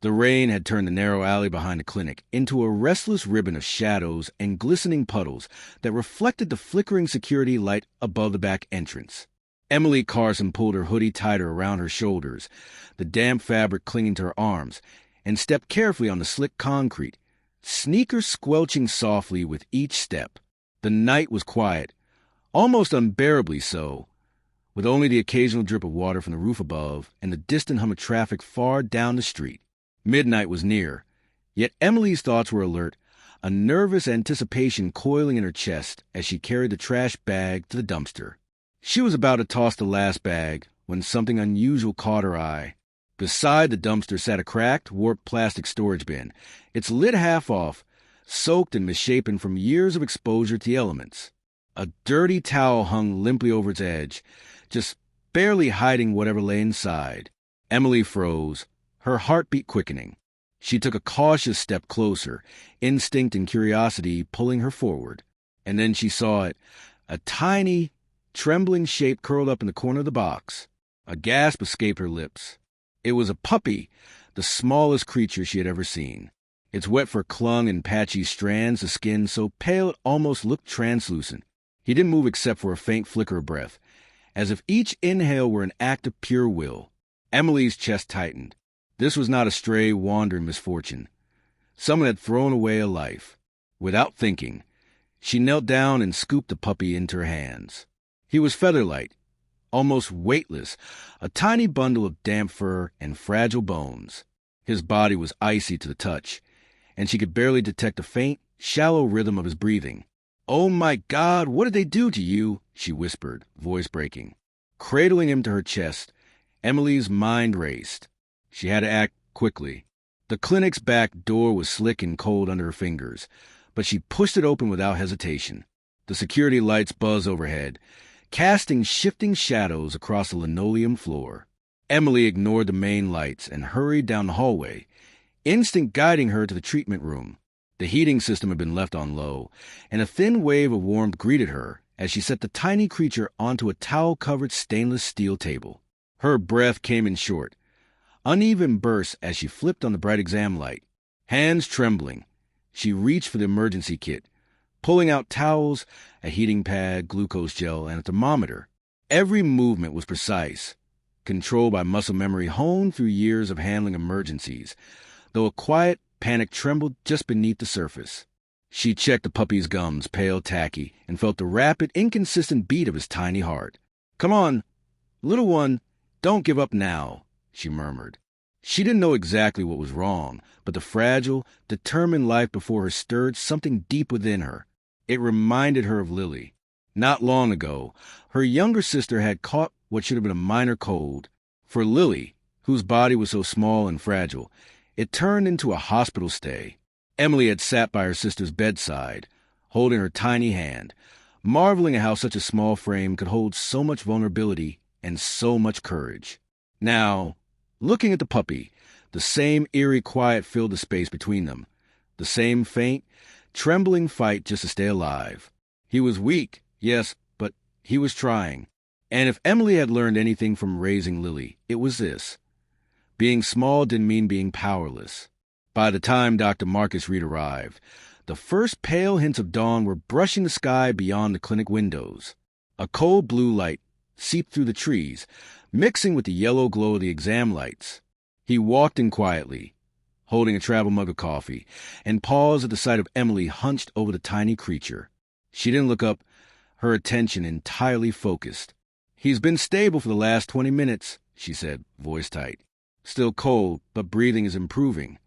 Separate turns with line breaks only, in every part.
The rain had turned the narrow alley behind the clinic into a restless ribbon of shadows and glistening puddles that reflected the flickering security light above the back entrance. Emily Carson pulled her hoodie tighter around her shoulders, the damp fabric clinging to her arms, and stepped carefully on the slick concrete, sneakers squelching softly with each step. The night was quiet, almost unbearably so, with only the occasional drip of water from the roof above and the distant hum of traffic far down the street. Midnight was near, yet Emily's thoughts were alert, a nervous anticipation coiling in her chest as she carried the trash bag to the dumpster. She was about to toss the last bag when something unusual caught her eye. Beside the dumpster sat a cracked, warped plastic storage bin, its lid half off, soaked and misshapen from years of exposure to the elements. A dirty towel hung limply over its edge, just barely hiding whatever lay inside. Emily froze, her heartbeat quickening. She took a cautious step closer, instinct and curiosity pulling her forward. And then she saw it, a tiny, trembling shape curled up in the corner of the box. A gasp escaped her lips. It was a puppy, the smallest creature she had ever seen. Its wet fur clung in patchy strands, the skin so pale it almost looked translucent. He didn't move except for a faint flicker of breath, as if each inhale were an act of pure will. Emily's chest tightened. This was not a stray, wandering misfortune. Someone had thrown away a life. Without thinking, she knelt down and scooped the puppy into her hands. He was feather-light, almost weightless, a tiny bundle of damp fur and fragile bones. His body was icy to the touch, and she could barely detect the faint, shallow rhythm of his breathing. "Oh my God, what did they do to you?" she whispered, voice breaking. Cradling him to her chest, Emily's mind raced. She had to act quickly. The clinic's back door was slick and cold under her fingers, but she pushed it open without hesitation. The security lights buzzed overhead, casting shifting shadows across the linoleum floor. Emily ignored the main lights and hurried down the hallway, instinct guiding her to the treatment room. The heating system had been left on low, and a thin wave of warmth greeted her as she set the tiny creature onto a towel-covered stainless steel table. Her breath came in short, uneven bursts as she flipped on the bright exam light. Hands trembling, she reached for the emergency kit, pulling out towels, a heating pad, glucose gel, and a thermometer. Every movement was precise, controlled by muscle memory honed through years of handling emergencies, though a quiet panic trembled just beneath the surface. She checked the puppy's gums, pale, tacky, and felt the rapid, inconsistent beat of his tiny heart. "Come on, little one, don't give up now," she murmured. She didn't know exactly what was wrong, but the fragile, determined life before her stirred something deep within her. It reminded her of Lily. Not long ago, her younger sister had caught what should have been a minor cold. For Lily, whose body was so small and fragile, it turned into a hospital stay. Emily had sat by her sister's bedside, holding her tiny hand, marveling at how such a small frame could hold so much vulnerability and so much courage. Now, looking at the puppy, the same eerie quiet filled the space between them, the same faint, trembling fight just to stay alive. He was weak, yes, but he was trying. And if Emily had learned anything from raising Lily, it was this. Being small didn't mean being powerless. By the time Dr. Marcus Reed arrived, the first pale hints of dawn were brushing the sky beyond the clinic windows. A cold blue light seeped through the trees, mixing with the yellow glow of the exam lights. He walked in quietly, holding a travel mug of coffee, and paused at the sight of Emily hunched over the tiny creature. She didn't look up, her attention entirely focused. "He's been stable for the last 20 minutes, she said, voice tight. "Still cold, but breathing is improving."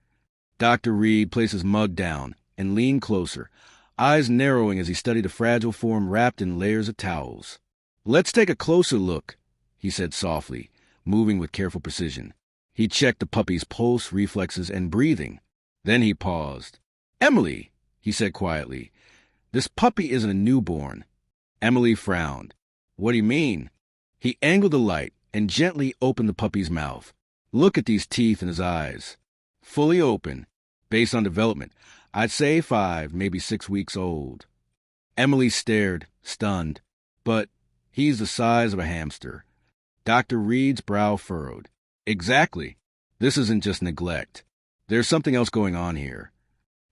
Dr. Reed placed his mug down and leaned closer, eyes narrowing as he studied the fragile form wrapped in layers of towels. "Let's take a closer look," he said softly, moving with careful precision. He checked the puppy's pulse, reflexes, and breathing. Then he paused. "Emily," he said quietly, "this puppy isn't a newborn." Emily frowned. "What do you mean?" He angled the light and gently opened the puppy's mouth. "Look at these teeth in his eyes. Fully open. Based on development, I'd say 5, maybe 6 weeks old." Emily stared, stunned. "But he's the size of a hamster." Dr. Reed's brow furrowed. "Exactly. This isn't just neglect. There's something else going on here.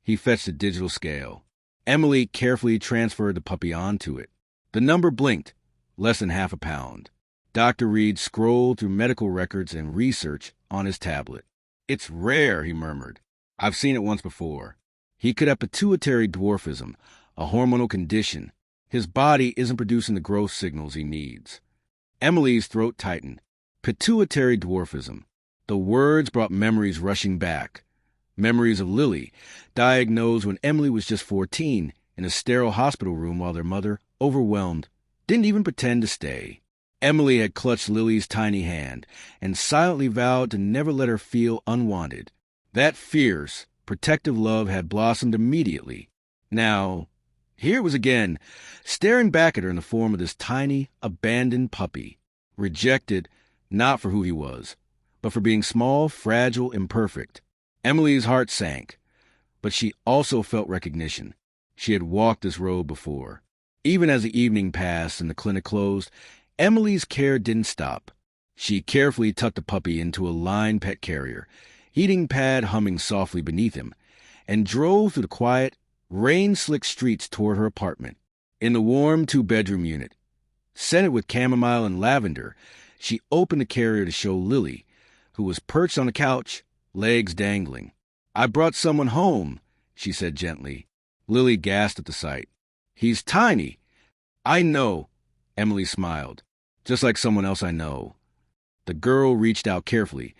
He fetched a digital scale. Emily carefully transferred the puppy onto it. The number blinked, less than half a pound. Dr. Reed scrolled through medical records and research on his tablet. It's rare, he murmured. I've seen it once before. He could have pituitary dwarfism, a hormonal condition. His body isn't producing the growth signals he needs. Emily's throat tightened. Pituitary dwarfism. The words brought memories rushing back. Memories of Lily, diagnosed when Emily was just 14, in a sterile hospital room while their mother, overwhelmed, didn't even pretend to stay. Emily had clutched Lily's tiny hand and silently vowed to never let her feel unwanted. That fierce, protective love had blossomed immediately. Now, here it was again, staring back at her in the form of this tiny, abandoned puppy, rejected not for who he was, but for being small, fragile, imperfect. Emily's heart sank, but she also felt recognition. She had walked this road before. Even as the evening passed and the clinic closed, Emily's care didn't stop. She carefully tucked the puppy into a lined pet carrier, heating pad humming softly beneath him, and drove through the quiet, rain-slicked streets toward her apartment. In the warm two-bedroom unit, scented with chamomile and lavender, she opened the carrier to show Lily, who was perched on the couch, legs dangling. I brought someone home, she said gently. Lily gasped at the sight. He's tiny. I know, Emily smiled. Just like someone else I know. The girl reached out carefully,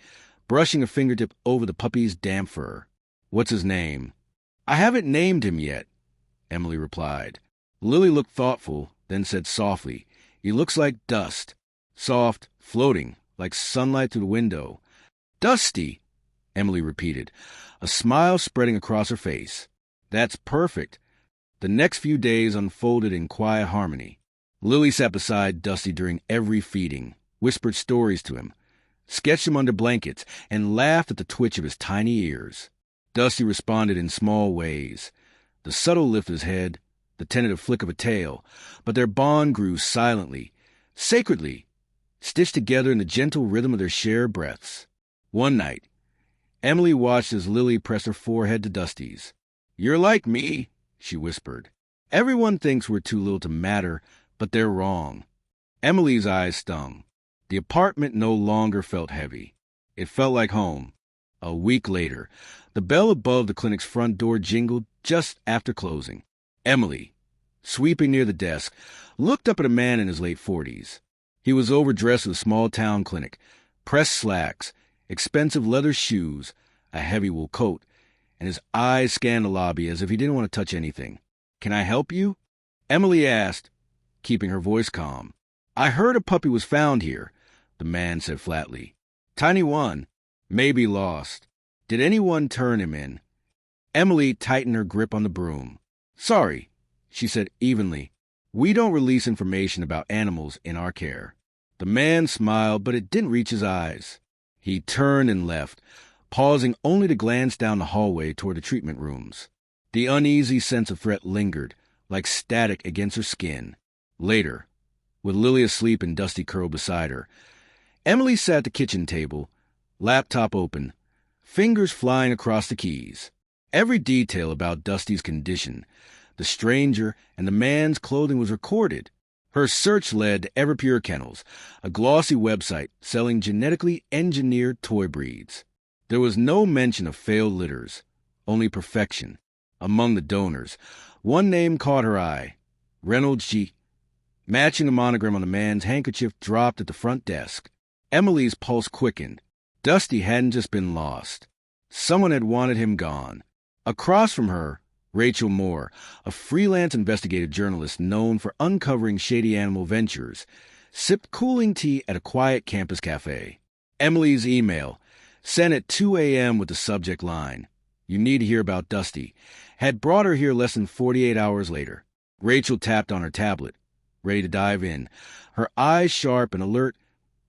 brushing a fingertip over the puppy's damp fur. What's his name? I haven't named him yet, Emily replied. Lily looked thoughtful, then said softly, He looks like dust. Soft, floating, like sunlight through the window. Dusty, Emily repeated, a smile spreading across her face. That's perfect. The next few days unfolded in quiet harmony. Lily sat beside Dusty during every feeding, whispered stories to him, sketched him under blankets, and laughed at the twitch of his tiny ears. Dusty responded in small ways, the subtle lift of his head, the tentative flick of a tail, but their bond grew silently, sacredly, stitched together in the gentle rhythm of their shared breaths. One night, Emily watched as Lily pressed her forehead to Dusty's. You're like me, she whispered. Everyone thinks we're too little to matter, but they're wrong. Emily's eyes stung. The apartment no longer felt heavy. It felt like home. A week later, the bell above the clinic's front door jingled just after closing. Emily, sweeping near the desk, looked up at a man in his late 40s. He was overdressed with a small-town clinic, pressed slacks, expensive leather shoes, a heavy wool coat, and his eyes scanned the lobby as if he didn't want to touch anything. Can I help you? Emily asked, keeping her voice calm. I heard a puppy was found here, the man said flatly. Tiny one, maybe lost. Did anyone turn him in? Emily tightened her grip on the broom. Sorry, she said evenly. We don't release information about animals in our care. The man smiled, but it didn't reach his eyes. He turned and left, pausing only to glance down the hallway toward the treatment rooms. The uneasy sense of threat lingered, like static against her skin. Later, with Lily asleep and Dusty curled beside her, Emily sat at the kitchen table, laptop open, fingers flying across the keys. Every detail about Dusty's condition, the stranger, and the man's clothing was recorded. Her search led to Everpure Kennels, a glossy website selling genetically engineered toy breeds. There was no mention of failed litters, only perfection. Among the donors, one name caught her eye, Reynolds G. Matching the monogram on the man's handkerchief dropped at the front desk. Emily's pulse quickened. Dusty hadn't just been lost. Someone had wanted him gone. Across from her, Rachel Moore, a freelance investigative journalist known for uncovering shady animal ventures, sipped cooling tea at a quiet campus cafe. Emily's email, sent at 2 a.m. with the subject line, "You need to hear about Dusty," had brought her here less than 48 hours later. Rachel tapped on her tablet, ready to dive in, her eyes sharp and alert,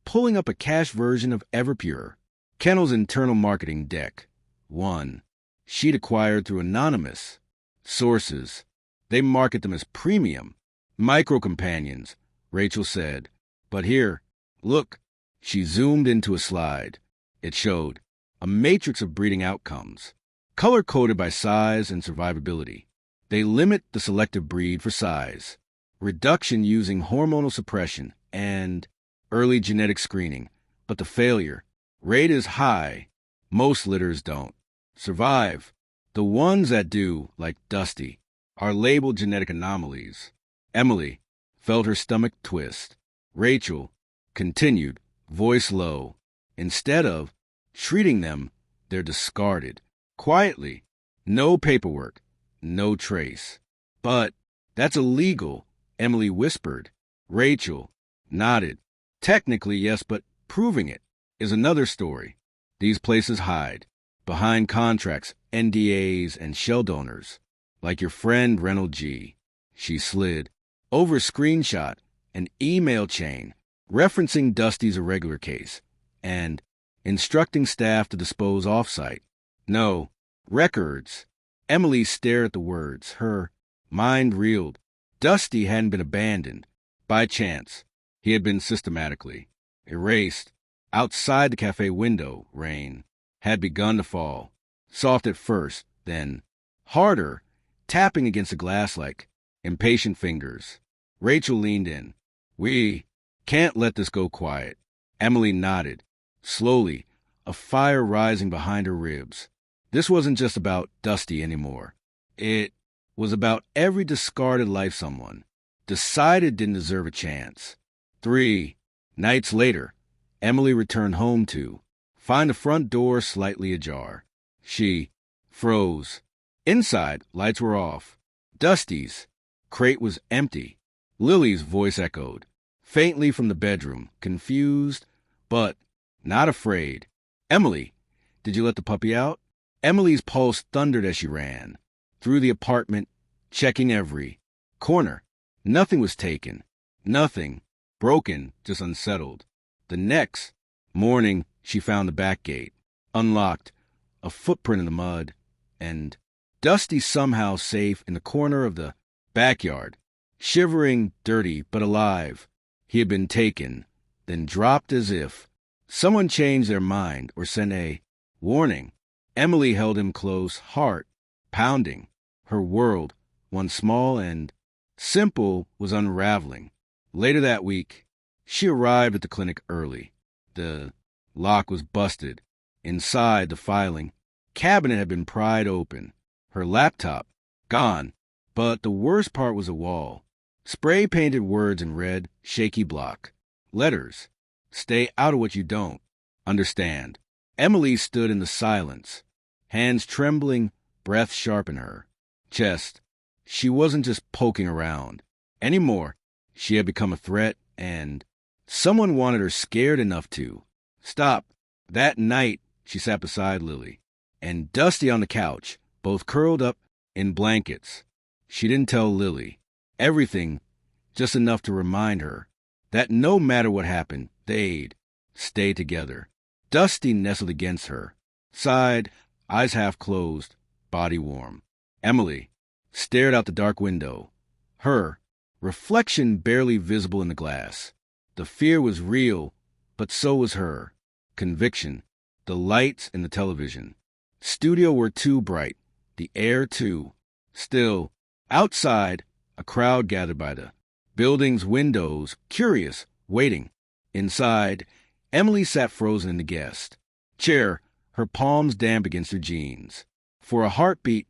pulling up a cached version of Everpure, Kennel's internal marketing deck. One she'd acquired through anonymous sources. They market them as premium, micro-companions, Rachel said. But here, look, she zoomed into a slide. It showed a matrix of breeding outcomes, color-coded by size and survivability. They limit the selective breed for size, reduction using hormonal suppression, and early genetic screening. But the failure rate is high. Most litters don't survive. The ones that do, like Dusty, are labeled genetic anomalies. Emily felt her stomach twist. Rachel continued, voice low. Instead of treating them, they're discarded. Quietly. No paperwork. No trace. But that's illegal, Emily whispered. Rachel nodded. Technically, yes, but proving it is another story. These places hide behind contracts, NDAs, and shell donors. Like your friend Reynold G. She slid over a screenshot, an email chain referencing Dusty's irregular case, and instructing staff to dispose off-site. No records. Emily stared at the words. Her mind reeled. Dusty hadn't been abandoned by chance. He had been systematically erased. Outside the cafe window, rain had begun to fall. Soft at first, then harder, tapping against the glass like impatient fingers. Rachel leaned in. We can't let this go quiet. Emily nodded. Slowly, a fire rising behind her ribs. This wasn't just about Dusty anymore. It was about every discarded life someone decided didn't deserve a chance. 3 nights later, Emily returned home to find the front door slightly ajar. She froze. Inside, lights were off. Dusty's crate was empty. Lily's voice echoed, faintly from the bedroom, confused, but not afraid. Emily, did you let the puppy out? Emily's pulse thundered as she ran through the apartment, checking every corner. Nothing was taken. Nothing broken, just unsettled. The next morning, she found the back gate unlocked, a footprint in the mud, and Dusty somehow safe in the corner of the backyard, shivering, dirty, but alive. He had been taken, then dropped as if someone changed their mind or sent a warning. Emily held him close, heart pounding. Her world, once small and simple, was unraveling. Later that week, she arrived at the clinic early. The lock was busted. Inside, the filing cabinet had been pried open. Her laptop gone. But the worst part was a wall. Spray-painted words in red, shaky block. Letters. Stay out of what you don't understand. Emily stood in the silence, hands trembling, breath sharp in her chest. She wasn't just poking around anymore. She had become a threat, and someone wanted her scared enough to stop. That night, she sat beside Lily and Dusty on the couch, both curled up in blankets. She didn't tell Lily everything, just enough to remind her that no matter what happened, they'd stay together. Dusty nestled against her, sighed, eyes half closed, body warm. Emily stared out the dark window, her reflection barely visible in the glass. The fear was real, but so was her conviction. The lights in the television studio were too bright, the air too still. Outside, a crowd gathered by the building's windows, curious, waiting. Inside, Emily sat frozen in the guest chair, her palms damp against her jeans. For a heartbeat,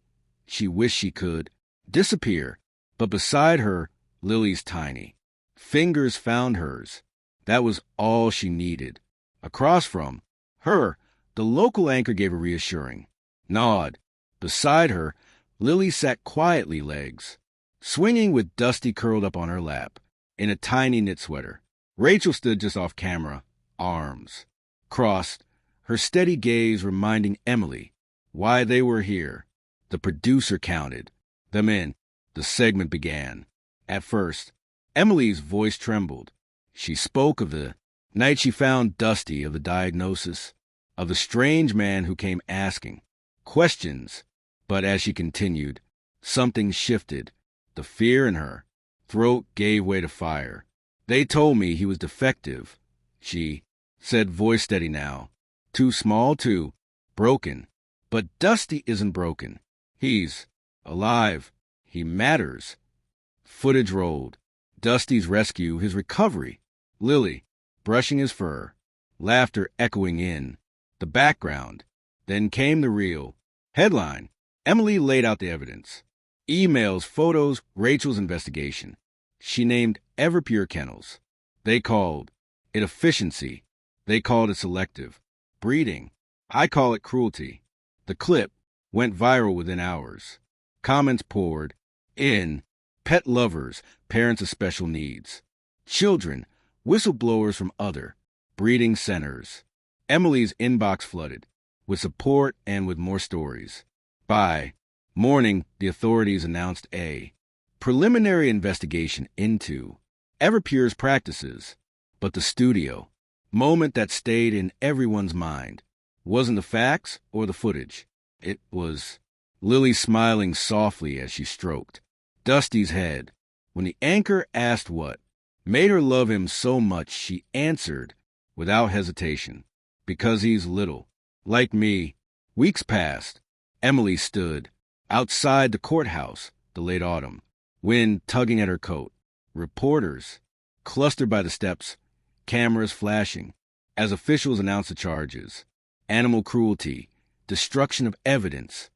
she wished she could disappear, but beside her, Lily's tiny fingers found hers. That was all she needed. Across from her, the local anchor gave a reassuring nod. Beside her, Lily sat quietly, legs swinging, with Dusty curled up on her lap in a tiny knit sweater. Rachel stood just off camera, arms crossed, her steady gaze reminding Emily why they were here. The producer counted them in. The segment began. At first, Emily's voice trembled. She spoke of the night she found Dusty, of the diagnosis, of the strange man who came asking questions. But as she continued, something shifted. The fear in her throat gave way to fire. They told me he was defective, she said, voice steady now. Too small, too broken. But Dusty isn't broken. He's alive. He matters. Footage rolled. Dusty's rescue, his recovery. Lily, brushing his fur. Laughter echoing in. The background. Then came the reel. Headline: Emily laid out the evidence. Emails, photos, Rachel's investigation. She named Everpure Kennels. They called it efficiency. They called it selective. Breeding. I call it cruelty. The clip went viral within hours. Comments poured in. Pet lovers, parents of special needs. Children, whistleblowers from other breeding centers. Emily's inbox flooded with support and with more stories. By morning, the authorities announced a preliminary investigation into Everpure's practices. But the studio moment that stayed in everyone's mind wasn't the facts or the footage. It was Lily smiling softly as she stroked Dusty's head. When the anchor asked what made her love him so much, she answered without hesitation, because he's little. Like me. Weeks passed. Emily stood outside the courthouse, the late autumn, wind tugging at her coat. Reporters clustered by the steps, cameras flashing, as officials announced the charges. Animal cruelty, destruction of evidence,